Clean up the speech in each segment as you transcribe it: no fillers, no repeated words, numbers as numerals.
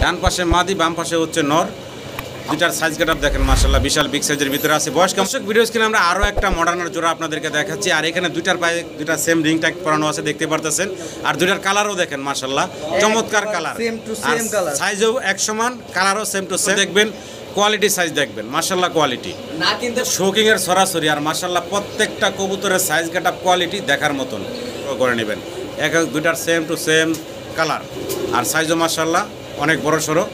ডান পাশে মাদি, বাম পাশে হচ্ছে নর। দুইটার সাইজ গেটআপ দেখেন মাশাআল্লাহ, বিশাল বিগ সাইজের ভিতরে আছে। বয়স দর্শক ভিডিও স্ক্রিনে আমরা আরও একটা মডার্নের জোড়া আপনাদেরকে দেখাচ্ছি। আর এখানে দুইটার পায়ে দুইটা সেম রিং ট্যাগ পরানো আছে, দেখতে পারতেছেন। আর দুইটার কালারও দেখেন মাশাআল্লাহ, চমৎকার colour, same to same colour, সাইজও এক সমান, কালারও সেম টু সেম। দেখবেন কোয়ালিটি, সাইজ দেখবেন মাশাআল্লাহ, কোয়ালিটি না কিন্তু শোকিং এর সরাসরি। আর মাশাআল্লাহ প্রত্যেকটা কবুতরের সাইজ গেটআপ কোয়ালিটি দেখার মতন করে নেবেন। এক দুইটার সেম টু সেম কালার, আর সাইজও মাশাআল্লাহ অনেক বড় সড়ো।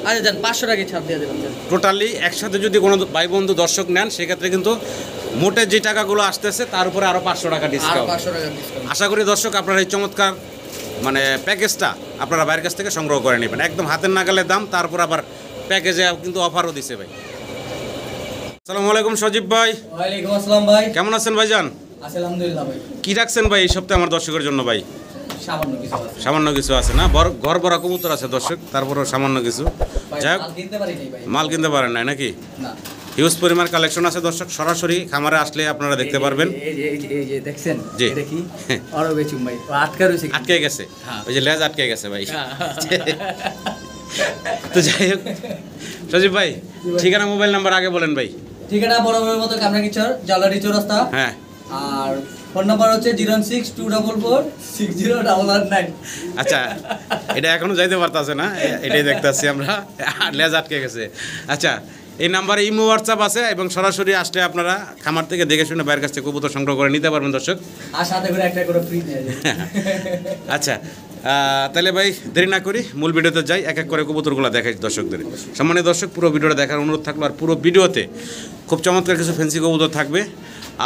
আচ্ছা দেন 500 টাকা ছাড় দিয়ে দেবেন। টোটালি একসাথে যদি কোনো ভাই বন্ধু দর্শক নেন, সেক্ষেত্রে কিন্তু মোটে যে টাকাগুলো আসতেছে তার উপরে আরও 500 টাকা ডিসকাউন্ট। আশা করি দর্শক আপনারা এই চমৎকার মানে প্যাকেজটা আপনারা বাইরের কাছ থেকে সংগ্রহ করে নেবেন, একদম হাতের নাগালের দাম। তারপর আবার প্যাকেজে কিন্তু অফারও দিছে ভাই। আসসালামু আলাইকুম সজীব ভাই। ওয়ালাইকুম আসসালাম ভাই, কেমন আছেন ভাইজান? আলহামদুলিল্লাহ ভাই। কি রাখছেন ভাই এই সপ্তাহে আমার দর্শকের জন্য? ভাই সামান্য কিছু আছে না, ঘর ভরা কবুতর আছে দর্শক, তারপরও সামান্য কিছু। যাই হোক, মাল কিনতে পারেন নাই নাকি? হিউজ পরিমাণ কালেকশন আছে দর্শক, সরাসরি খামারে আসলে আপনারা দেখতে পারবেন। দেখছেন জি, আটকে গেছে, ওই যে লেজ আটকে গেছে ভাই। তো যাই হোক সজীব ভাই, ঠিকানা মোবাইল নাম্বার আগে বলেন ভাই। ঠিকানা বরাবরের মতো কামরাঙ্গীরচর জালারি চৌরাস্তা। হ্যাঁ, আর ফোন নাম্বার হচ্ছে 062446099। আচ্ছা, এটা এখনো যাইতে পারতাছে না, এটাই দেখতেছি আমরা, লেজ আটকে গেছে। আচ্ছা, এই নাম্বারে ইমো হোয়াটসঅ্যাপ আছে, এবং সরাসরি আসলে আপনারা খামার থেকে দেখে শুনে বাইরের কাছ থেকে কবুতর সংগ্রহ করে নিতে পারবেন দর্শক। আর সাথে করে একটা করে ফ্রি নিয়ে যাবেন। আচ্ছা, তাহলে ভাই দেরি না করি মূল ভিডিওতে যাই, এক এক করে কবুতরগুলো দেখাই দর্শকদের। সম্মানীয় দর্শক, পুরো ভিডিওটা দেখার অনুরোধ থাকলো। আর পুরো ভিডিওতে খুব চমৎকার কিছু ফ্যান্সি কবুতর থাকবে।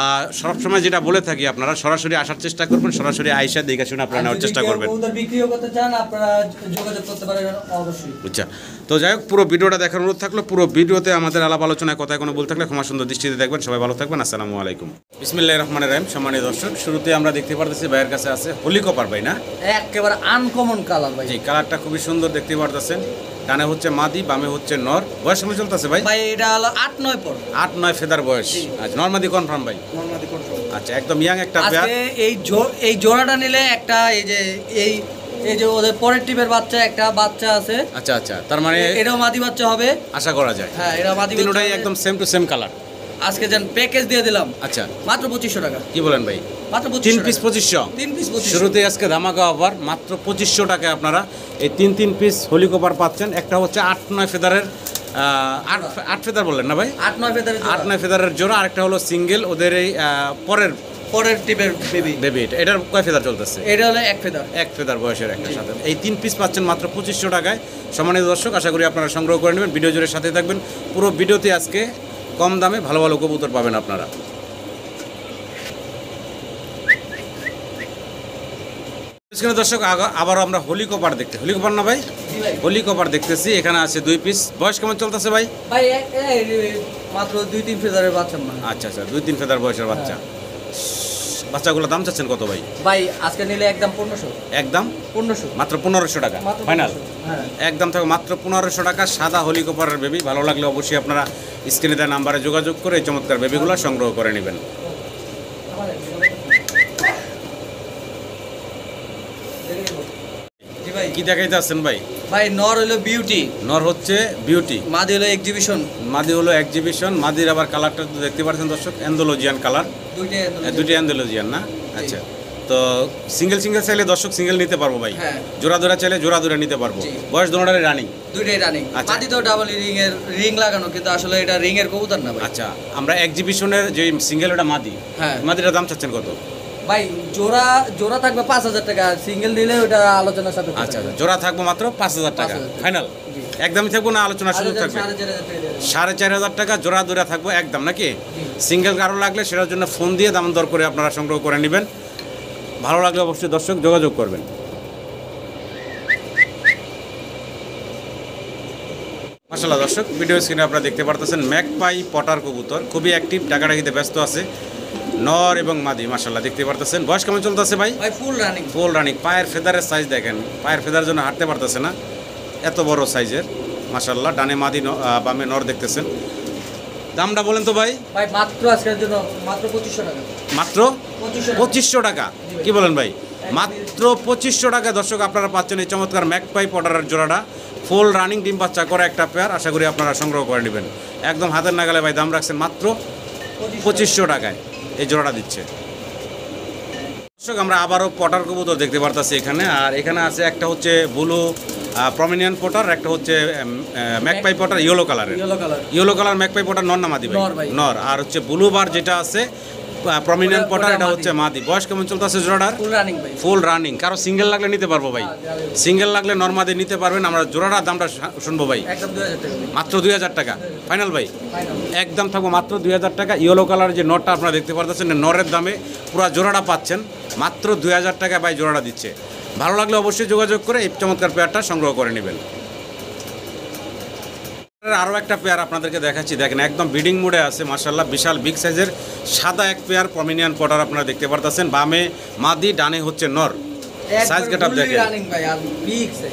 আর সবসময় যেটা বলে থাকি, আপনারা সরাসরি আসার চেষ্টা করবেন, সরাসরি আইসা দেখে শুনে আপনারা নেওয়ার চেষ্টা করবেন। বিক্রিও করতে চান আপনারা যোগাযোগ করতে পারেন অবশ্যই। আচ্ছা, তো যাই হোক, পুরো ভিডিওটা দেখার অনুরোধ থাকলো। পুরো ভিডিওতে আমাদের আলাপ আলোচনায় কথায় কোনো ভুল থাকলে ক্ষমা সুন্দর দৃষ্টিতে দেখবেন। সবাই ভালো থাকবেন। আসসালামু আলাইকুম। বিসমিল্লাহির রহমানির রহিম। সম্মানীয় দর্শক, শুরুতে আমরা দেখতে পারতেছি ভাইয়ের কাছে আছে হোলি কপার ভাই না? একেবারে আনকমন কালার ভাই। জি, কালারটা খুবই সুন্দর দেখতে পারতেছেন। ডানে হচ্ছে মাদি, বামে হচ্ছে নর। বয়স কেমন চলতেছে ভাই? ভাই এটা হলো 8-9 পর। 8-9 ফেদার বয়স। আচ্ছা, নর মাদি কনফার্ম ভাই? নর মাদি কনফার্ম। আচ্ছা, একদম ইয়াং একটা পেয়ার। আজকে এই জোড়াটা নিলে একটা এই যে ওদের পরের টিপের বাচ্চা একটা বাচ্চা আছে। আচ্ছা আচ্ছা, তার মানে এটাও মাদি বাচ্চা হবে আশা করা যায়। হ্যাঁ, এটা মাদি বাচ্চা। তিনটাই একদম সেম টু সেম কালার। আজকে যেন প্যাকেজ দিয়ে দিলাম। আচ্ছা, মাত্র 2500 টাকা। কি বলেন ভাই? মাত্র 3 পিস 2500। 3 পিস 2500। শুরুতে আজকে ধামাকা অফার, মাত্র 2500 টাকায় আপনারা এই 3 পিস হোলি কপার পাচ্ছেন। একটা হচ্ছে 8-9 ফেদারের 8 ফেদার বললেন না ভাই? 8-9 ফেদারের জোড়া। আরেকটা হলো সিঙ্গেল, ওদের এই পরের টিপের বেবি। এটার কয় ফেদার চলতেছে? এটা হলো এক ফেদার বয়সের একটা সাথে। এই 3 পিস পাচ্ছেন মাত্র 2500 টাকায়। সম্মানিত দর্শক, আশা করি আপনারা সংগ্রহ করে নেবেন। ভিডিও জুড়ে সাথে থাকবেন। পুরো ভিডিওতে আজকে কম দামে ভালো ভালো কবুতর পাবেন আপনারা। দর্শক, আবারও আমরা হোলি কপার হোলি কপার না ভাই? হোলি কপার দেখতেছি। এখানে আছে 2 পিস। বয়স কেমন চলতেছে ভাই? ভাই মাত্র 2-3 ফেদারের বাচ্চা। আচ্ছা আচ্ছা, 2-3 ফেদার বয়সের বাচ্চা। বাচ্চাগুলোর দাম চাচ্ছেন কত ভাই? ভাই আজকে নিলে একদম 1500। একদম 1500, মাত্র 1500 টাকা ফাইনাল। হ্যাঁ, একদম থাকবে মাত্র 1500 টাকা। সাদা হোলি কপারের বেবি। ভালো লাগলে অবশ্যই আপনারা স্ক্রিনে দেওয়া নাম্বারে যোগাযোগ করে এই চমৎকার বেবিগুলো সংগ্রহ করে নেবেন। কি দেখাইতে আছেন ভাই? ভাই নর হলো বিউটি, নর হচ্ছে বিউটি, মাদি হলো এক্সিবিশন। মাদির আবার কালারটা দেখতে পাচ্ছেন দর্শক, অ্যান্ডোলজিয়ান কালার। দুইটা অ্যান্ডোলজিয়ান না? আচ্ছা, তো সিঙ্গেল চাইলে দর্শক সিঙ্গেল নিতে পারবো ভাই, জোড়া চাইলে জোড়া নিতে পারবো। বয়স দুটোটারই রানিং? দুইটাই রানিং। মাদি তো ডাবল রিং লাগানো, কিন্তু আসলে এটা রিং এর কবুতর না ভাই। আচ্ছা, আমরা এক্সিবিশনের যে সিঙ্গেল ওটা মাদি, মাদিটার দাম চাচ্ছেন কত ভাই? জোড়া থাকবে 5000 টাকা, সিঙ্গেল নিলে ওটা আলোচনার সাথে। আচ্ছা, জোড়া থাকবে মাত্র 5000 টাকা ফাইনাল। একদমই থাকবো না, আলোচনা সুযোগ থাকবে? 4500 টাকা জোড়া থাকবো একদম নাকি? সিঙ্গেল কারো লাগলে সেটার জন্য ফোন দিয়ে দাম দর করে আপনারা সংগ্রহ করে নেবেন। ভালো লাগলে অবশ্যই দর্শক যোগাযোগ করবেন। মাশাআল্লাহ দর্শক, ভিডিও স্ক্রিনে আপনারা দেখতে পারতেছেন ম্যাকপাই পটার কবুতর, খুবই অ্যাক্টিভ, টাকাটাকিতে ব্যস্ত আছে। নর এবং মাদি মাশাআল্লাহ দেখতে পারতেছেন। বয়স কেমন চলতেছে ভাই? Full running. পায়ের ফেদারের সাইজ দেখেন, পায়ের ফেদার জন্য হাঁটতে পারতেছে না, এত বড় সাইজের মাশাআল্লাহ। ডানে মাদি, বামে নর দেখতেছেন। দামটা বলেন তো ভাই? মাত্র আজকের জন্য মাত্র 2500 টাকা। মাত্র 2500 টাকা? কি বলেন ভাই? মাত্র 2500 টাকা দর্শক আপনারা পাচ্ছেন এই চমৎকার ম্যাকপাই পটারের জোড়াটা। ফুল রানিং ডিম বাচ্চা করে একটা পেয়ার, আশা করি আপনারা সংগ্রহ করে নেবেন। একদম হাতের নাগালে ভাই দাম রাখছেন মাত্র 2500 টাকায় এই জোড়াটা দিচ্ছে। দর্শক আমরা আবারও পটার কবুতর দেখতে পারতাছি এখানে, আর এখানে আছে একটা হচ্ছে ব্লু প্রমিনিয়ান পটার, একটা হচ্ছে ম্যাকপাই পটার ইয়েলো কালারের। ইয়েলো কালার ম্যাকপাই পটার নর না মাদি ভাই? নর। আর হচ্ছে ব্লু বার যেটা আছে প্রমিনিয়ান পটার, এটা হচ্ছে মাদি। বয়স কেমন চলতেছে জোড়াটার? Full running. কারো সিঙ্গেল লাগলে নিতে পারবো ভাই, সিঙ্গেল লাগলে নর্মাদি নিতে পারবেন। আমরা জোড়াটার দামটা শুনবো ভাই। মাত্র 2000 টাকা ফাইনাল ভাই, একদম থাকবো মাত্র 2000 টাকা। ইয়েলো কালার যে নরটা আপনারা দেখতে পারতেছেন, নরের দামে পুরো জোড়াটা পাচ্ছেন মাত্র 2000 টাকা ভাই জোড়াটা দিচ্ছে। ভালো লাগলে অবশ্যই যোগাযোগ করে এই চমৎকার পেয়ারটা সংগ্রহ করে নেবেন। আরও একটা পেয়ার আপনাদেরকে দেখাচ্ছি, দেখেন একদম ব্রিডিং মোডে আছে মাশাআল্লাহ, বিশাল বিগ সাইজের সাদা এক পেয়ার প্রমিনিয়ান পটার আপনারা দেখতে পারতেছেন। বামে মাদি, ডানে হচ্ছে নর। সাইজ গেটআপ দেখেন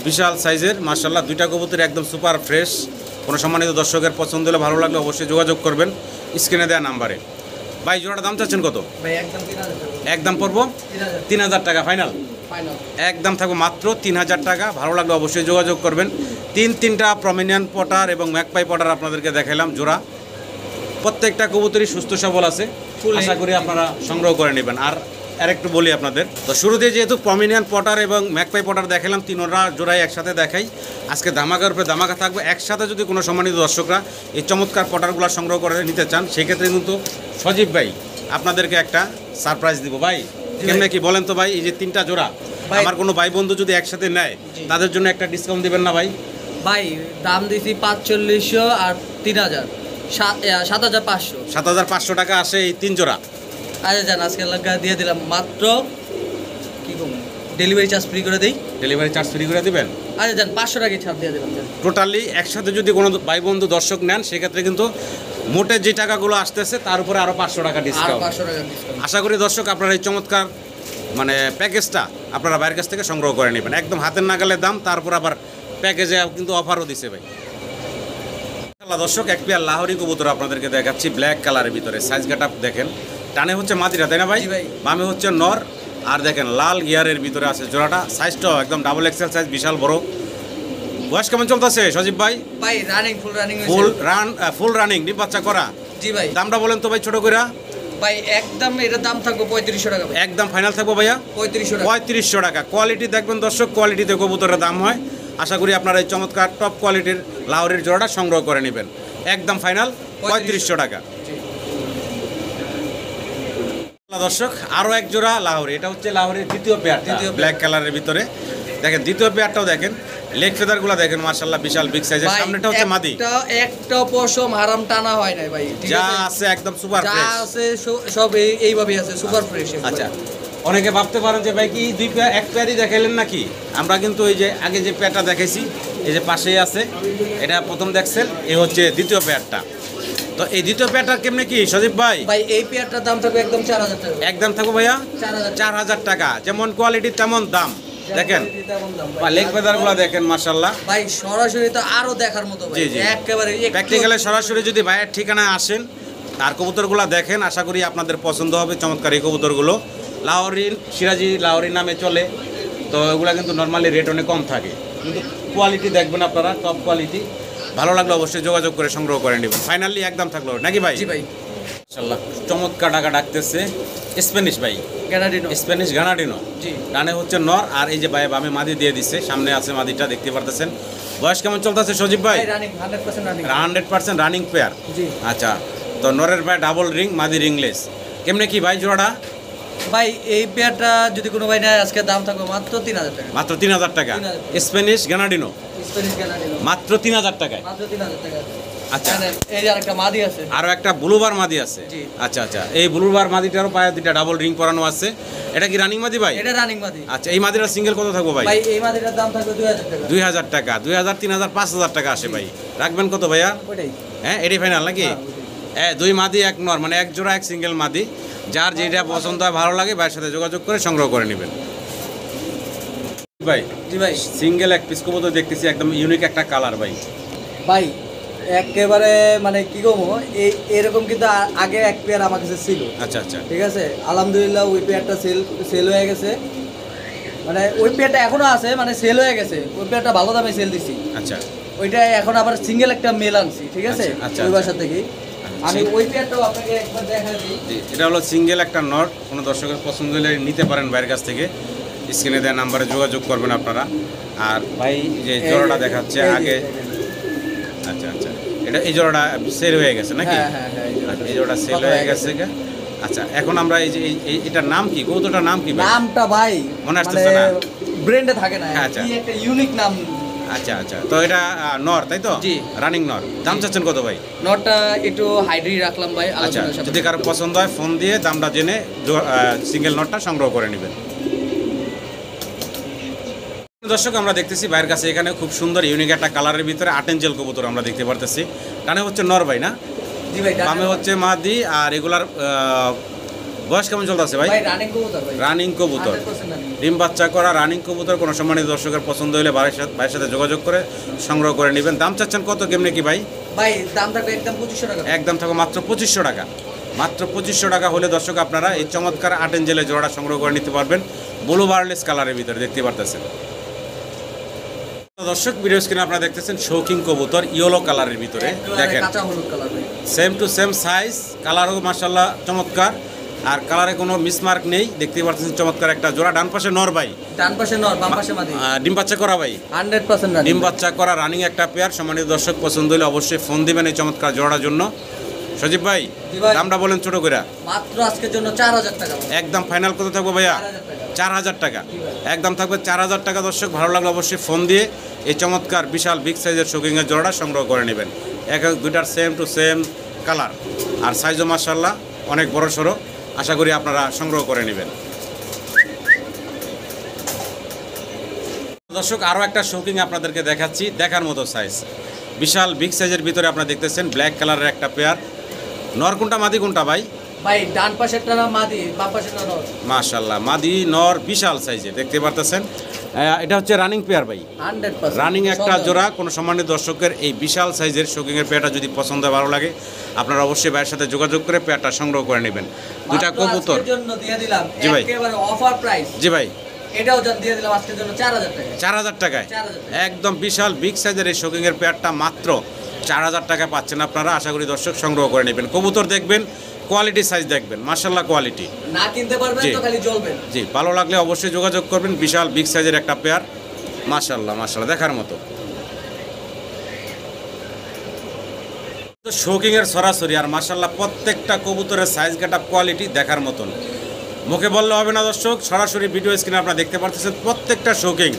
বিশাল সাইজের মাশাআল্লাহ। দুইটা কবুতর একদম সুপার ফ্রেশ। কোনো সম্মানিত দর্শকের পছন্দ হলে ভালো লাগলে অবশ্যই যোগাযোগ করবেন স্ক্রিনে দেওয়া নাম্বারে। ভাই জোড়াটার দাম চাচ্ছেন কত? একদম পড়বো 3000 টাকা ফাইনাল, একদম থাকবো মাত্র 3000 টাকা। ভালো লাগলে অবশ্যই যোগাযোগ করবেন। তিনটা প্রমিনিয়ান পটার এবং ম্যাকপাই পটার আপনাদেরকে দেখাইলাম জোড়া। প্রত্যেকটা কবুতরই সুস্থ সবল আছে, আশা করি আপনারা সংগ্রহ করে নেবেন। আর একটু বলি আপনাদের, তো শুরুতে যেহেতু প্রমিনিয়ান পটার এবং ম্যাকপাই পটার দেখালাম, তিনোরা জোড়াই একসাথে দেখাই। আজকে ধামাকার উপরে ধামাকা থাকবে। একসাথে যদি কোনো সম্মানিত দর্শকরা এই চমৎকার পটারগুলো সংগ্রহ করে নিতে চান, সেক্ষেত্রে কিন্তু সজীব ভাই আপনাদেরকে একটা সারপ্রাইজ দিব। ভাই কেমনে কি বলেন তো ভাই? এই যে তিনটা জোড়া আমার কোনো ভাই বন্ধু যদি একসাথে নেয়, তাদের জন্য একটা ডিসকাউন্ট দিবেন না ভাই? ভাই দাম দিছি 4500 আর 3000, 7500। 7500 টাকা আসে এই তিন জোড়া। আচ্ছা জান, আজকে লাগা দিয়ে দিলাম মাত্র, কি কম ডেলিভারি চার্জ ফ্রি করে দেই। ডেলিভারি চার্জ ফ্রি করে দিবেন? আচ্ছা জান, 500 টাকা ছাড় দিয়ে দিলাম। টোটালি একসাথে যদি কোনো ভাই বন্ধু দর্শক নেন, সেক্ষেত্রে কিন্তু মোটে যে টাকাগুলো আসতেছে তার উপরে আরও 500 টাকা ডিসকাউন্ট। আশা করি দর্শক আপনারা এই চমৎকার মানে প্যাকেজটা আপনারা বাইরের কাছ থেকে সংগ্রহ করে নেবেন। একদম হাতের নাগালের দাম, তারপর আবার প্যাকেজে কিন্তু অফারও দিছে ভাই। দর্শক এক পেয়ার লাহোরি কবুতর আপনাদেরকে দেখাচ্ছি, ব্ল্যাক কালারের ভিতরে। সাইজ গেটআপ দেখেন, টানে হচ্ছে মাদিরা, তাই না ভাই? বামে হচ্ছে নর, আর দেখেন লাল গিয়ারের ভিতরে আছে জোড়াটা। সাইজটাও একদম ডাবল এক্সেল সাইজ, বিশাল বড়। বয়স কেমন চলতেছে সজীব ভাই? ভাই রানিং, ফুল রানিং ডিম বাচ্চা করা। জি ভাই। দামটা বলেন তো ভাই ছোট করে। ভাই একদম এটার দাম থাকবে 3500 টাকা। একদম ফাইনাল থাকবো ভাইয়া 3500 টাকা। কোয়ালিটি দেখবেন দর্শক, কোয়ালিটিতে কবুতরের দাম হয়। আশা করি আপনারা এই চমৎকার টপ কোয়ালিটির লাহোরির জোড়াটা সংগ্রহ করে নেবেন। একদম ফাইনাল 3500 টাকা। দর্শক আরও এক জোড়া লাহোরি, এটা হচ্ছে লাহোরির দ্বিতীয় পেয়ার, ব্ল্যাক কালারের ভিতরে। দেখেন দ্বিতীয় পেয়ারটাও দেখেন, লেগ ফেদারগুলো দেখেন মাশাআল্লাহ, বিশাল বিগ সাইজের। সামনেটা হচ্ছে মাদি। একটা পশম হারাম টানা হয় না ভাই, যা আছে একদম সুপার ফ্রেশ, যা আছে সব এইভাবেই আছে, সুপার ফ্রেশ। আচ্ছা, অনেকে ভাবতে পারেন যে ভাই কি দুই পেয়ার এক পেয়ারই দেখাইলেন নাকি? আমরা কিন্তু এই যে আগে যে পেয়ারটা দেখাইছি, এই যে পাশেই আছে, এটা প্রথম দেখছেন, এই হচ্ছে দ্বিতীয় পেয়ারটা। তো এই দ্বিতীয় পেয়ারটা কেমনে কি সজীব ভাই? ভাই এই পেয়ারটার দাম থাকবে একদম 4000 টাকা। একদম থাকবো ভাইয়া 4000 টাকা। যেমন কোয়ালিটি তেমন দাম। দেখেন লেগ ফেদারগুলো দেখেন মাশাআল্লাহ ভাই, সরাসরি তো আরো দেখার মতো ভাই, একেবারে প্র্যাকটিক্যালে সরাসরি যদি ভাইয়ের ঠিকানায় আসেন, তার কবুতরগুলো দেখেন, আশা করি আপনাদের পছন্দ হবে চমৎকার এই কবুতরগুলো। লাহোরি সিরাজি লাহোরি নামে চলে, তো এগুলো কিন্তু নর্মালি রেট অনেক কম থাকে, কিন্তু কোয়ালিটি দেখবেন আপনারা টপ কোয়ালিটি। ভালো লাগলে অবশ্যই যোগাযোগ করে সংগ্রহ করে নেবেন। ফাইনালি একদম থাকলো নাকি ভাই? জি ভাই। মাশাআল্লাহ চমৎকার টাকা ডাকতেছে স্প্যানিশ ভাই, স্প্যানিশ গানাডিনো। জি, ডানে হচ্ছে নর, আর এই যে ভাই বামে মাদি দিয়ে দিচ্ছে, সামনে আছে মাদিটা দেখতে পারতেছেন। বয়স কেমন চলতেছে সজীব ভাই? 100% রানিং পেয়ার। আচ্ছা, তো নরের ভাই ডাবল রিং, মাদি রিংলেস। কেমনে কি ভাই জোড়াটা? ভাই এই পেয়ারটা যদি কোনো ভাই নেয়, আজকে দাম থাকবে মাত্র 3000 টাকা। মাত্র 3000 টাকা। স্প্যানিশ গানাডিনো মাত্র 3000 টাকায়। আচ্ছা, এই যে আরেকটা মাদি আছে, আরো একটা ব্লুবার মাদি আছে। আচ্ছা আচ্ছা, এই ব্লুবার মাদিটারও পায়ে দুইটা ডাবল রিং পরানো আছে। এটা কি রানিং মাদি ভাই? এটা রানিং মাদি। আচ্ছা, এই মাদিটার সিঙ্গেল কত থাকবো ভাই? ভাই এই মাদিটার দাম থাকবে 2000 টাকা। 2000 টাকা, 2000, 3000, 5000 টাকা আসে ভাই। রাখবেন কত ভাইয়া? ওইটাই। হ্যাঁ, এটাই ফাইনাল নাকি? হ্যাঁ, দুই মাদি এক নর, মানে এক জোড়া এক সিঙ্গেল মাদি। যার যেটা পছন্দ হয় ভালো লাগে ভাইয়ের সাথে যোগাযোগ করে সংগ্রহ করে নেবেন ভাই। জি ভাই, সিঙ্গেল এক পিস কবুতর দেখতেছি, একদম ইউনিক একটা কালার ভাই। ভাই একেবারে মানে কি কমো, এরকম কিন্তু আগে এক পেয়ার আমার কাছে ছিল। আচ্ছা আচ্ছা, ঠিক আছে, আলহামদুলিল্লাহ ওই পেয়ারটা সেল হয়ে গেছে। মানে ওই পেয়ারটা এখনো আছে, মানে সেল হয়ে গেছে, ওই পেয়ারটা ভালো দামে সেল দিছি। আচ্ছা ওইটা এখন আবার সিঙ্গেল একটা মেল আনছি, ঠিক আছে, আচ্ছা, ওই আচ্ছা। বাসা থেকে। আমি ওই পেয়ারটাও আপনাকে একবার দেখাই দিই। জি, এটা হলো সিঙ্গেল একটা নট, কোনো দর্শকের পছন্দ হলে নিতে পারেন ভাইয়ের কাছ থেকে, স্ক্রিনে দেওয়া নাম্বারে যোগাযোগ করবেন আপনারা। আর ভাই যে জোড়াটা দেখাচ্ছে এই যে, আগে, দেখেন। আচ্ছা আচ্ছা, এটা এই জোড়াটা সেল হয়ে গেছে নাকি? হ্যাঁ হ্যাঁ হ্যাঁ, এই জোড়াটা। এই জোড়াটা সেল হয়ে গেছে গা। আচ্ছা, এখন আমরা এই যে এটার নাম কি, কবুতরটার নাম কি ভাই? নামটা ভাই মনে আসতেছে না? ব্র্যান্ডে থাকে না, আচ্ছা। কি একটা ইউনিক নাম। আচ্ছা আচ্ছা, তো এটা নর তাই তো? জি। রানিং নর। দাম চাচ্ছেন কত ভাই? নটটা একটু হাইড্রি রাখলাম ভাই, আচ্ছা, আলোচনার সাথে। যদি কারো পছন্দ হয় ফোন দিয়ে দামটা জেনে সিঙ্গেল নটটা সংগ্রহ করে নেবেন। দর্শক, আমরা দেখতেছি ভাইয়ের কাছে এখানে খুব সুন্দর ইউনিক একটা কালারের ভিতরে আটেঞ্জেল কবুতর আমরা দেখতে পারতেছি। ডানে হচ্ছে নর ভাই না? জি ভাই, বামে হচ্ছে মাদি। আর এগুলার বয়স কেমন চলতেছে ভাই? ভাই রানিং কবুতর ভাই, রানিং কবুতর, 100% running। ডিম বাচ্চা করা রানিং কবুতর। কোনো সম্মানিত দর্শকের পছন্দ হলে ভাইয়ের সাথে যোগাযোগ করে সংগ্রহ করে নেবেন। দাম চাচ্ছেন কত, কেমনে কি ভাই? ভাই দাম থাকবে একদম 2500 টাকা। একদম থাকবে মাত্র 2500 টাকা। মাত্র 2500 টাকা হলে দর্শক আপনারা এই চমৎকার আটেঞ্জেলের জোড়াটা সংগ্রহ করে নিতে পারবেন, ব্লু বার্লেস কালারের ভিতরে দেখতে পারতেছেন। দর্শক, ভিডিও স্ক্রিনে আপনারা দেখতেছেন শৌকিং কবুতর ইয়েলো কালারের ভিতরে। দেখেন কাঁচা হলুদ কালার ভাই। সেম টু সেম সাইজ, কালারও মাশাআল্লাহ চমৎকার, আর কালারে কোনো মিসমার্ক নেই। দেখতে পাচ্ছেন চমৎকার একটা জোড়া। ডান পাশে নর ভাই, ডান পাশে নর, বাম পাশে মাদি। ডিম বাচ্চা করা ভাই, 100% রানিং। ডিম বাচ্চা করা রানিং একটা পেয়ার। সম্মানিত দর্শক, পছন্দ হলে অবশ্যই ফোন দিবেন এই চমৎকার জোড়ার জন্য। সজীব ভাই, জি ভাই। দামটা বলেন ছোট করে। মাত্র আজকের জন্য 4000 টাকা ভাই। একদম ফাইনাল কত থাকবে ভাইয়া? 4000 টাকা। 4000 টাকা। একদম থাকবে 4000 টাকা। দর্শক, ভালো লাগলে অবশ্যই ফোন দিয়ে এই চমৎকার বিশাল বিগ সাইজের শৌকিংয়ের জোড়াটা সংগ্রহ করে নেবেন। এক দুইটার সেম টু সেম কালার, আর সাইজও মাশাআল্লাহ অনেক বড় সড়ো। আশা করি আপনারা সংগ্রহ করে নেবেন। দর্শক, আরও একটা শৌকিং আপনাদেরকে দেখাচ্ছি, দেখার মতো সাইজ, বিশাল বিগ সাইজের ভিতরে আপনারা দেখতেছেন ব্ল্যাক কালারের একটা পেয়ার। নর কোনটা মাদি কোনটা ভাই? ভাই ডান পাশেরটা না মাদি, বাম পাশেরটা নর। মাশাআল্লাহ, মাদি নর বিশাল সাইজে দেখতে পারতেছেন। এটা হচ্ছে রানিং পেয়ার ভাই, 100% রানিং একটা সব জোড়া। কোনো সম্মানিত দর্শকের এই বিশাল সাইজের শৌকিংয়ের পেয়ারটা যদি পছন্দ হয়, ভালো লাগে, আপনারা অবশ্যই ভাইয়ের সাথে যোগাযোগ করে পেয়ারটা সংগ্রহ করে নেবেন। দুইটা মাত্র কবুতর। আজকের জন্য দিয়ে দিলাম জি ভাই। একেবারে অফার প্রাইস। জি ভাই, এটাও দিয়ে দিলাম আজকের জন্য 4000 টাকা। 4000 টাকায় 4000 টাকা। একদম বিশাল বিগ সাইজের এই শৌকিংয়ের পেয়ারটা মাত্র 4000 টাকা পাচ্ছেন আপনারা। আশা করি দর্শক সংগ্রহ করে নেবেন। কবুতর দেখবেন, কোয়ালিটি সাইজ দেখবেন, মাশাআল্লাহ কোয়ালিটি। না কিনতে পারবেন জি। তো খালি জ্বলবেন। জি, ভালো লাগলে অবশ্যই যোগাযোগ করবেন। বিশাল বিগ সাইজের একটা পেয়ার, মাশাআল্লাহ মাশাআল্লাহ দেখার মতো। তো শৌকিংয়ের সরাসরি, আর মাশাআল্লাহ প্রত্যেকটা কবুতরের সাইজ গেটআপ কোয়ালিটি দেখার মতন, মুখে বললে হবে না দর্শক। সরাসরি ভিডিও স্ক্রিনে আপনারা দেখতে পাচ্ছেন প্রত্যেকটা শৌকিং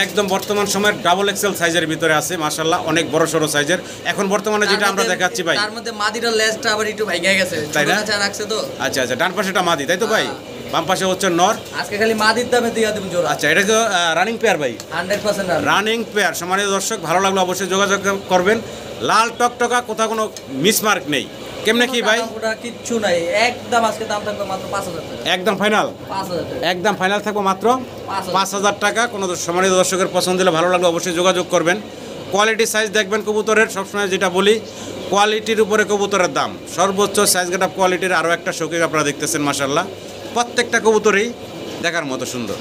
একদম বর্তমান সময়ের ডাবল এক্সেল সাইজের ভিতরে আছে মাশাআল্লাহ, অনেক বড় সড়ো সাইজের। এখন বর্তমানে যেটা আমরা দেখাচ্ছি ভাই, তার মধ্যে মাদিটার লেজটা আবার একটু ভাইগা গেছে, তাই না? ছোট কাঁচা রাখছে তো। আচ্ছা আচ্ছা, ডান পাশেটা মাদি তাই তো ভাই, বাম পাশে হচ্ছে নর। আজকে খালি মাদির দামে দিয়ে দেব জোড়া। আচ্ছা, এটা তো রানিং পেয়ার ভাই, 100% রানিং। Running pair. সম্মানিত দর্শক, ভালো লাগলে অবশ্যই যোগাযোগ করবেন। লাল টকটকা, কোথাও কোনো মিসমার্ক নেই। কেমনে কি ভাই? ওটা কিচ্ছু নাই, একদম আজকে দাম থাকবে মাত্র 5000 টাকা। একদম ফাইনাল, 5000 টাকা। একদম ফাইনাল থাকবো মাত্র 5000 5000 টাকা। কোনো সম্মানিত দর্শকের পছন্দ হলে, ভালো লাগলে অবশ্যই যোগাযোগ করবেন। কোয়ালিটি সাইজ দেখবেন কবুতরের, সবসময় যেটা বলি কোয়ালিটির উপরে কবুতরের দাম। সর্বোচ্চ সাইজ গেটআপ কোয়ালিটির আরও একটা শৌকিং আপনারা দেখতেছেন মাশাআল্লাহ, প্রত্যেকটা কবুতরই দেখার মতো সুন্দর।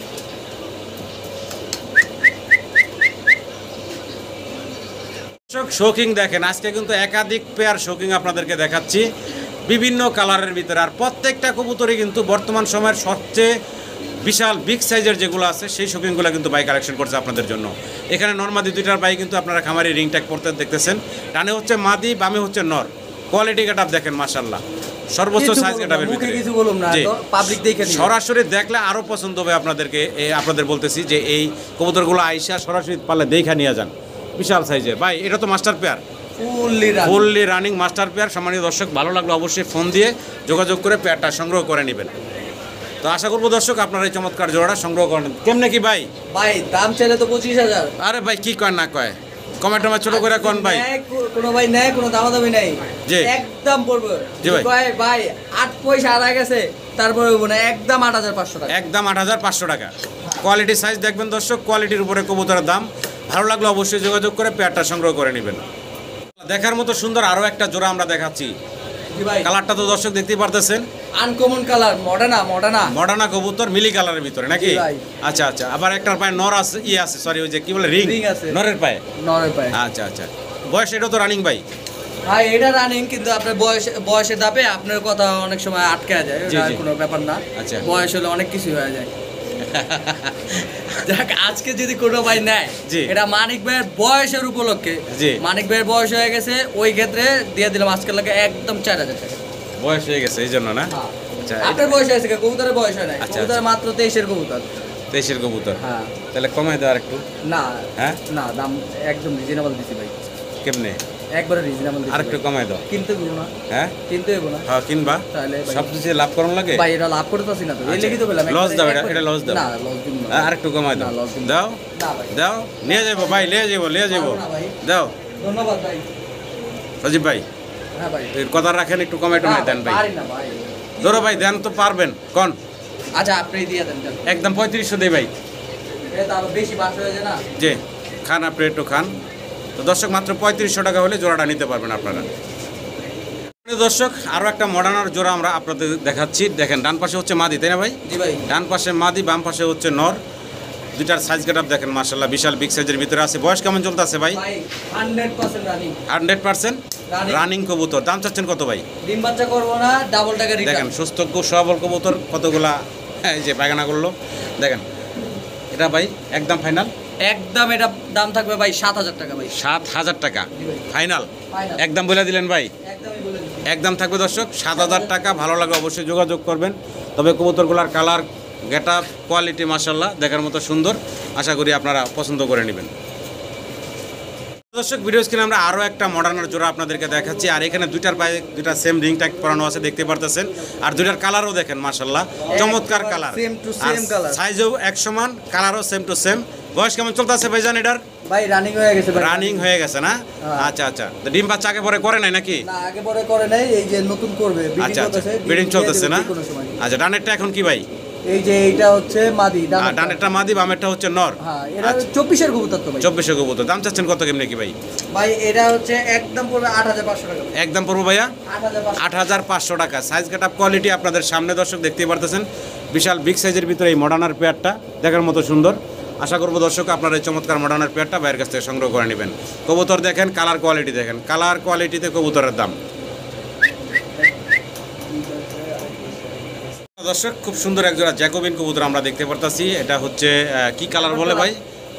শৌকিং দেখেন, আজকে কিন্তু একাধিক পেয়ার শৌকিং আপনাদেরকে দেখাচ্ছি বিভিন্ন কালারের ভিতরে, আর প্রত্যেকটা কবুতরই কিন্তু বর্তমান সময়ের সবচেয়ে বিশাল বিগ সাইজের যেগুলো আছে সেই শৌকিংগুলো কিন্তু বাই কালেকশন করছে আপনাদের জন্য। এখানে নর্মাদি দুইটার বাই কিন্তু আপনারা খামারি রিং ট্যাগ পড়তে দেখতেছেন। ডানে হচ্ছে মাদি, বামে হচ্ছে নর। কোয়ালিটি গেটআপ দেখেন মাশাআল্লাহ, সর্বোচ্চ সাইজ গেটআপের ভিতরে। কিছু বলুম না, জি। পাবলিক দেখে নিবে। সরাসরি দেখলে আরো পছন্দ হবে আপনাদেরকে। আপনাদের বলতেছি যে এই কবুতরগুলো আইসা সরাসরি পারলে দেখা নিয়ে যান, বিশাল সাইজের। ভাই, এটা তো master pair, fully running master pair. সম্মানিত দর্শক, ভালো লাগলে অবশ্যই ফোন দিয়ে যোগাযোগ করে পেয়ারটা সংগ্রহ করে নেবেন। তো আশা করবো দর্শক আপনারা এই চমৎকার জোড়াটা সংগ্রহ করেন। কেমনে কি ভাই? ভাই দাম চাইলে তো 25000। আরে ভাই, কি কয় না কয়, কমেন্ট আমার ছোট করে কোন ভাই। কোনো ভাই নেয়, কোনো দামাদামি নাই, জি। একদম পড়বে। জি ভাই। কয় ভাই 8 পয়সা আড়া গেছে, তারপরে হইব না, একদম 8500 টাকা। একদম 8500 টাকা। কোয়ালিটি সাইজ দেখবেন দর্শক, কোয়ালিটির উপরে কবুতরের দাম। ভালো লাগলে অবশ্যই যোগাযোগ করে পেয়ারটা সংগ্রহ করে নেবেন। দেখার মতো সুন্দর আরও একটা জোড়া আমরা দেখাচ্ছি। জি ভাই। কালারটা তো দর্শক দেখতেই পারতেছেন, আনকমন কালার, মডার্না মডার্না কবুতর মিলি কালারের ভিতরে নাকি? জি ভাই। আচ্ছা আচ্ছা, আবার একটার পায়ে নর আছে, ইয়ে আছে, সরি ওই যে কি বলে রিং রিং আছে। নরের পায়ে। নরের পায়ে। আচ্ছা আচ্ছা, বয়স এটা তো রানিং ভাই? ভাই এটা রানিং, কিন্তু আপনার বয়সের ধাপে আপনার কথা অনেক সময় আটকে যায়, জি, এটা জি। কোনো ব্যাপার না। আচ্ছা। বয়স হলে অনেক কিছু হয়ে যায়। যাক, আজকে যদি কোনো ভাই নেয়, জি। এটা মানিক ভাইয়ের বয়সের উপলক্ষে, জি। মানিক ভাইয়ের বয়স হয়ে গেছে, ওই ক্ষেত্রে দিয়ে দিলাম আজকের লাগে একদম 4000 টাকা। বয়স হয়ে গেছে এই জন্য না? হ্যাঁ। আচ্ছা, আপনার বয়স হয়েছে, কবুতরের বয়স হয় নাই, আচ্ছা, কবুতর আচ্ছা। মাত্র 23-এর কবুতর। 23-এর কবুতর। হ্যাঁ। তাহলে কমাই দাও আর একটু। না হ্যাঁ? না, দাম একদম রিজনেবল দিছি ভাই, কেমনে? একবারে রিজনেবল দিছি। আর একটু কমাই দাও। কিনতে দিব না, হ্যাঁ কিনতে দিব না, হ্যাঁ, কিনবা তাহলে ভাই- সব কিছু লাভ করানো লাগে। ভাই এটা লাভ করতে পারছি না তো, এই আচ্ছা। লেগে তো বললাম লস দাও, একবারে- এটা লস দাও। না, লস দিব না। আর একটু কমাই দাও। না, লস দিব না। দাও না ভাই, দাও, নিয়ে যাবো ভাই, নিয়ে যাবো পারবো না ভাই। দাও। ধন্যবাদ ভাই। সজীব ভাই, হ্যাঁ ভাই। এর কথা রাখেন, একটু কমাই টমাই না দেন ভাই। পারি না ভাই। ধরো ভাই, দেন তো পারবেন কোন? আচ্ছা, আপনি দিয়ে দেন দেন। একদম 3500 দেই ভাই। এটা তো আরো বেশি বাস হয়ে যায় না। যে খান, আপনি একটু খান। তো দর্শক, মাত্র 3500 টাকা হলে জোড়াটা নিতে পারবেন আপনারা। দর্শক, আরও একটা মডার্নার জোড়া আমরা আপনাদের দেখাচ্ছি। দেখেন, ডান পাশে হচ্ছে মাদি, তাই না ভাই? জি ভাই। ডান পাশে মাদি, বাম পাশে হচ্ছে নর। দুইটার সাইজ গেটআপ দেখেন, মাশাআল্লাহ বিশাল বিগ সাইজের ভিতরে আছে। বয়স কেমন চলতেছে ভাই? ভাই 100% রানিং। 100% Running। রানিং কবুতর। দাম চাচ্ছেন কত ভাই? ডিম বাচ্চা করবো না, ডাবল টাকা দেখেন, রিটার্ন। সুস্থ সবল কবুতর কতগুলা, এই যে পায়খানা করলো দেখেন। এটা ভাই একদম ফাইনাল? একদম এটা দাম থাকবে ভাই 7000 টাকা ভাই। 7000 টাকা জি ভাই। ফাইনাল? Final। একদম বলে দিলেন ভাই? একদমই বলে দিচ্ছি। একদম থাকবে দর্শক 7000 টাকা। ভালো লাগে অবশ্যই যোগাযোগ করবেন। তবে কবুতরগুলার কালার, গেটআপ, কোয়ালিটি মাশাআল্লাহ দেখার মতো সুন্দর। আশা করি আপনারা পছন্দ করে নেবেন। দর্শক, ভিডিও স্ক্রিনে আমরা আরও একটা মডার্নার জোড়া আপনাদেরকে দেখাচ্ছি। আর এখানে দুইটার পায়ে দুইটা সেম রিং ট্যাগ পরানো আছে, দেখতে পারতেছেন। আর দুইটার কালারও দেখেন মাশাআল্লাহ, চমৎকার colour. Same to same color। সাইজও এক সমান, কালারও সেম টু সেম। বয়স কেমন চলতেছে ভাইজান এটার? ভাই রানিং হয়ে গেছে ভাই। রানিং হয়ে গেছে না? হ্যাঁ। আচ্ছা আচ্ছা, তো ডিম বাচ্চা আগে পরে করে নাই নাকি? না, আগে পরে করে নাই, এই যে নতুন করবে, ব্রিডিং আচ্ছা আচ্ছা, করতেছে, ব্রিডিং দিয়ে চলতেছে দেবে না? যে কোনো সময়। আচ্ছা, ডানেরটা এখন কি ভাই? এই যে এইটা হচ্ছে মাদি, আর ডানেরটা মাদি, বামেরটা হচ্ছে নর। হ্যাঁ, এটা আচ্ছা। 24-এর কবুতর তো ভাই। 2400 কবুতর। দাম চাচ্ছেন কত কেমনে কি ভাই? ভাই এটা হচ্ছে একদম পড়বে 8500 টাকা। একদম পড়বো ভাইয়া 8500। 8500 টাকা। সাইজ গেটআপ কোয়ালিটি আপনাদের সামনে দর্শক দেখতেই পারতেছেন। বিশাল বিগ সাইজের ভিতরে এই মডার্নার পেয়ারটা দেখার মতো সুন্দর। আশা করবো দর্শক আপনারা এই চমৎকার মডার্নার পেয়ারটা বাইরের কাছ থেকে সংগ্রহ করে নেবেন। কবুতর দেখেন, কালার কোয়ালিটি দেখেন, কালার কোয়ালিটিতে কবুতরের দাম। দর্শক, খুব সুন্দর একজোড়া জ্যাকোবিন কবুতর আমরা দেখতে পারতাছি। এটা হচ্ছে কি কালার বলে ভাই?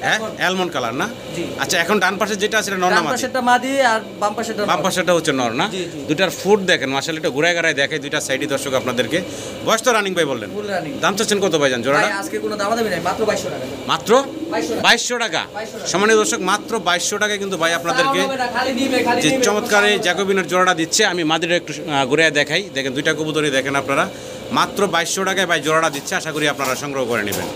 হ্যাঁ, অ্যালমন্ড কালার না? জি। আচ্ছা, এখন ডান পাশে যেটা আছে এটা নর না ডান মাদি? পাশেরটা মাদি আর বাম পাশেরটা বাম নর। পাশেটা হচ্ছে নর না? জি, জি। দুইটার ফুট দেখেন মাশাআল্লাহ, এটা ঘুরায় ঘুরায় দেখে দুইটা সাইডই দর্শক আপনাদেরকে। বয়স তো রানিং ভাই বললেন? Full running. দাম চাচ্ছেন কত ভাই জান ভাই জোড়াটা? আজকে কোনো দামাদামি নাই, মাত্র 2200 টাকা। মাত্র 2200 টাকা। 2200 টাকা। সম্মানীয় দর্শক, মাত্র 2200 টাকায় কিন্তু ভাই আপনাদেরকে দাম হবে না, খালি নিবে, খালি যে নিবে। চমৎকার এই জ্যাকোবিনের জোড়াটা দিচ্ছে। আমি মাদিটা একটু ঘুরে দেখাই, দেখেন দুইটা কবুতরই দেখেন আপনারা। মাত্র 2200 টাকায় ভাই জোড়াটা দিচ্ছে। আশা করি আপনারা সংগ্রহ করে নেবেন।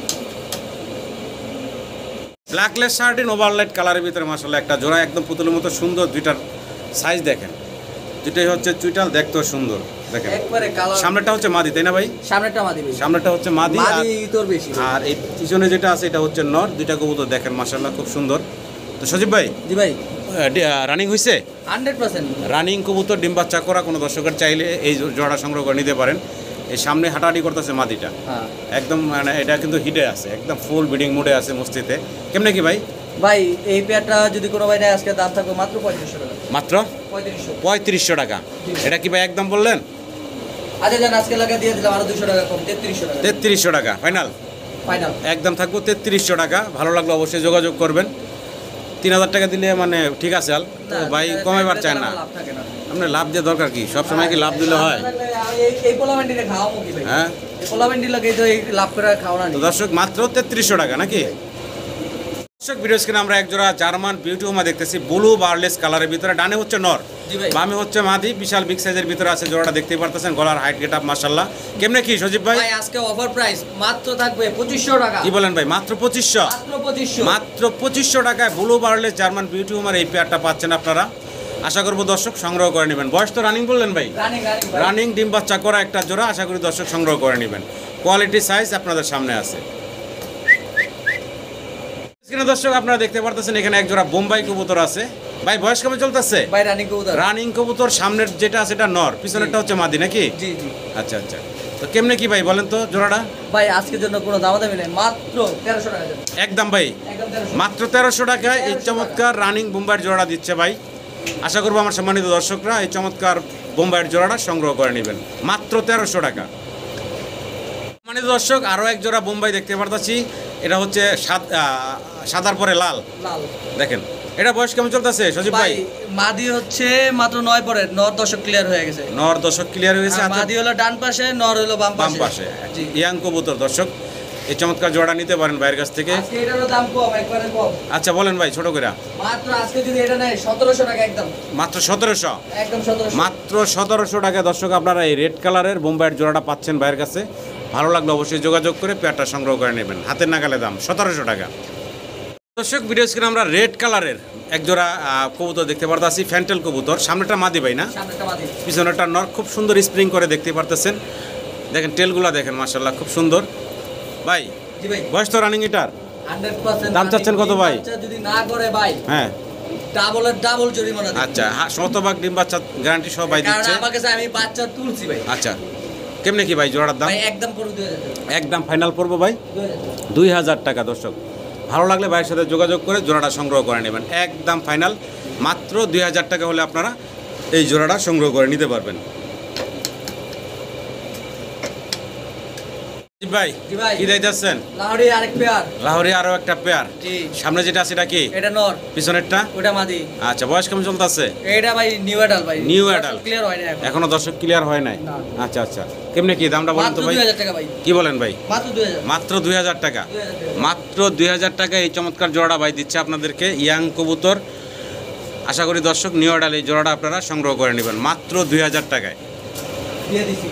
ব্ল্যাকলেস শার্টিন ওভারলাইট কালারের ভিতরে মাশাআল্লাহ একটা জোড়া, একদম পুতুলের মতো সুন্দর। দুইটার সাইজ দেখেন, দুইটাই হচ্ছে চুইটাল, দেখতেও সুন্দর দেখেন। একবারে কালার। সামনেটা হচ্ছে মাদি, তাই না ভাই? সামনেরটা মাদি ভাই। সামনেটা হচ্ছে মাদি, মাদি তোর বেশি। আর এই পিছনে যেটা আছে এটা হচ্ছে নর। দুইটা কবুতর দেখেন মাশাআল্লাহ খুব সুন্দর। তো সজীব ভাই, জি ভাই, রানিং হয়েছে? 100%। রানিং কবুতর, ডিম বাচ্চা করা। কোনো দর্শকের চাইলে এই জোড়া সংগ্রহ করে নিতে পারেন। এই সামনে হাঁটাহাঁটি করতেছে মাদিটা, হ্যাঁ একদম মানে এটা কিন্তু হিটে আছে, একদম ফুল ব্রিডিং মোডে আছে মস্তিতে। কেমনে কি ভাই? ভাই এই পেয়ারটা যদি কোনো ভাই নেয়, আজকে দাম থাকবে মাত্র 3500 টাকা। মাত্র 3500। 3500 টাকা। এটা কি ভাই একদম বললেন? আচ্ছা জান, আজকে লাগা দিয়ে দিলাম আরো 200 টাকা কম, 3300 টাকা। 3300 টাকা ফাইনাল? ফাইনাল। একদম থাকবো 3300 টাকা। ভালো লাগলো অবশ্যই যোগাযোগ করবেন। 3000 টাকা দিলে মানে ঠিক আছে আল, তো ভাই কমাইবার চায় না। লাভ থাকে না। আপনার লাভ দিয়ে দরকার কি? সব সময় কি লাভ দিলে হয়? এই পোলামেন্টিনে খাওয়াবো কি ভাই? হ্যাঁ, এই পোলামেন্টি লাগে তো এই লাভ করে খাওয়া তো না। দর্শক মাত্র 3300 টাকা নাকি? দর্শক, ভিডিও স্ক্রিনে আমরা একজোড়া জার্মান বিউটি হোমা দেখতেছি, ব্লু বার্লেস কালারের ভিতরে। ডানে হচ্ছে নর, জি ভাই। বামে হচ্ছে মাদি। বিশাল বিগ সাইজের ভিতরে আছে জোড়াটা, দেখতেই পারতেছেন। গলার হাইট গেটআপ মাশাআল্লাহ। কেমনে কি সজীব ভাই? ভাই আজকে অফার প্রাইস মাত্র থাকবে 2500 টাকা। কি বলেন ভাই? মাত্র 2500? মাত্র 2500। মাত্র 2500 টাকায় ব্লু বার্লেস জার্মান বিউটি হোমার এই পেয়ারটা পাচ্ছেন আপনারা। আশা করবো দর্শক সংগ্রহ করে নেবেন। বয়স তো রানিং বললেন ভাই? রানিং ভাই। রানিং ডিম বাচ্চা করা একটা জোড়া। আশা করি দর্শক সংগ্রহ করে নেবেন। কোয়ালিটি সাইজ আপনাদের সামনে আছে। দর্শক আপনারা দেখতে পারতেছেন এখানে এক জোড়া বোম্বাই কবুতর আছে। ভাই বয়স কেমন চলতেছে? ভাই রানিং কবুতর। রানিং কবুতর, সামনের যেটা আছে এটা নর, পিছনেরটা হচ্ছে মাদি নাকি? জি জি। আচ্ছা আচ্ছা, তো কেমনে কি ভাই বলেন তো জোড়াটা? ভাই আজকের জন্য কোনো দামাদামি নেই, মাত্র 1300 টাকা দেব। একদম ভাই, একদম 1300। মাত্র 1300 টাকায় এই চমৎকার রানিং বোম্বাইয়ের জোড়া দিচ্ছে ভাই। আশা করবো আমার সম্মানিত দর্শকরা এই চমৎকার বোম্বাইয়ের জোড়াটা সংগ্রহ করে নেবেন মাত্র 1300 টাকা। সম্মানিত দর্শক, আরও এক জোড়া বোম্বাই দেখতে পারতাছি, এটা হচ্ছে সাদার পরে লাল। লাল। দেখেন এটা বয়স কেমন চলতেছে সজীব ভাই? ভাই মাদি হচ্ছে মাত্র 9 পরে, নর দশক ক্লিয়ার হয়ে গেছে। নর দশক ক্লিয়ার হয়েছে। আর আচ্ছা, মাদি হলো ডান পাশে, নর হলো বাম বাম পাশে। পাশে জি। ইয়াং কবুতর দর্শক, এই চমৎকার জোড়া নিতে পারেন ভাইয়ের কাছ থেকে। আজকে এটারও দাম কম, একবারে কম। আচ্ছা বলেন ভাই, ছোট করে। মাত্র আজকে যদি এটা নেয় 1700 টাকা একদম। মাত্র 1700, একদম 1700। মাত্র 1700 টাকায় দর্শক আপনারা এই রেড কালারের বোম্বাইয়ের জোড়াটা পাচ্ছেন ভাইয়ের কাছে। ভালো লাগলে অবশ্যই যোগাযোগ করে পেয়ারটা সংগ্রহ করে নেবেন। হাতের নাগালে দাম 1700 টাকা। দর্শক ভিডিও স্ক্রিনে আমরা রেড কালারের এক জোড়া কবুতর দেখতে পারতেছি, ফ্যান্টেল কবুতর। সামনেটা মাদি ভাই না, সামনেটা মাদি, পিছনেটা নর। খুব সুন্দর স্প্রিং করে দেখতে পারতেছেন। দেখেন টেলগুলা দেখেন, মাশাআল্লাহ খুব সুন্দর। ভাই জি ভাই বয়স তো রানিং এটার? 100%। দাম চাচ্ছেন কত ভাই? বাচ্চা যদি না করে ভাই, হ্যাঁ ডাবলের ডাবল জরিমানা দিই। আচ্ছা, শতভাগ ডিম বাচ্চা গ্যারান্টি সহ ভাই কারণ দিচ্ছে। আমার কাছে আমি বাচ্চা তুলছি ভাই। আচ্ছা, কেমনে কি ভাই জোড়ার দাম? ভাই একদম করে 2000 একদম ফাইনাল পড়বো ভাই 2000। 2000 টাকা। দর্শক ভালো লাগলে ভাইয়ের সাথে যোগাযোগ করে জোড়াটা সংগ্রহ করে নেবেন। একদম ফাইনাল মাত্র 2000 টাকা হলে আপনারা এই জোড়াটা সংগ্রহ করে নিতে পারবেন। জি ভাই, জি ভাই। কি দিতেছেন? লাহোরি আরেক পেয়ার। লাহোরি আরো একটা পেয়ার। জি। সামনে যেটা আছে এটা কি? এটা নর, পিছনেরটা? ওটা মাদি। আচ্ছা, বয়স কেমন চলতেছে? এটা ভাই নিউ অ্যাডাল ভাই। New adult। ক্লিয়ার হয় না এখন। এখনো দর্শক ক্লিয়ার হয় নাই? না। আচ্ছা আচ্ছা, কেমনে কি দামটা বলেন মাত্র তো ভাই? 2000 টাকা ভাই। কি বলেন ভাই? মাত্র 2000। মাত্র 2000 টাকা। 2000 টাকা। মাত্র 2000 টাকা এই চমৎকার জোড়াটা ভাই দিচ্ছে আপনাদেরকে, ইয়াং কবুতর। আশা করি দর্শক নিউ অর্ডার এই জোড়াটা আপনারা সংগ্রহ করে নেবেন মাত্র 2000 টাকায়। দিয়ে দিছি।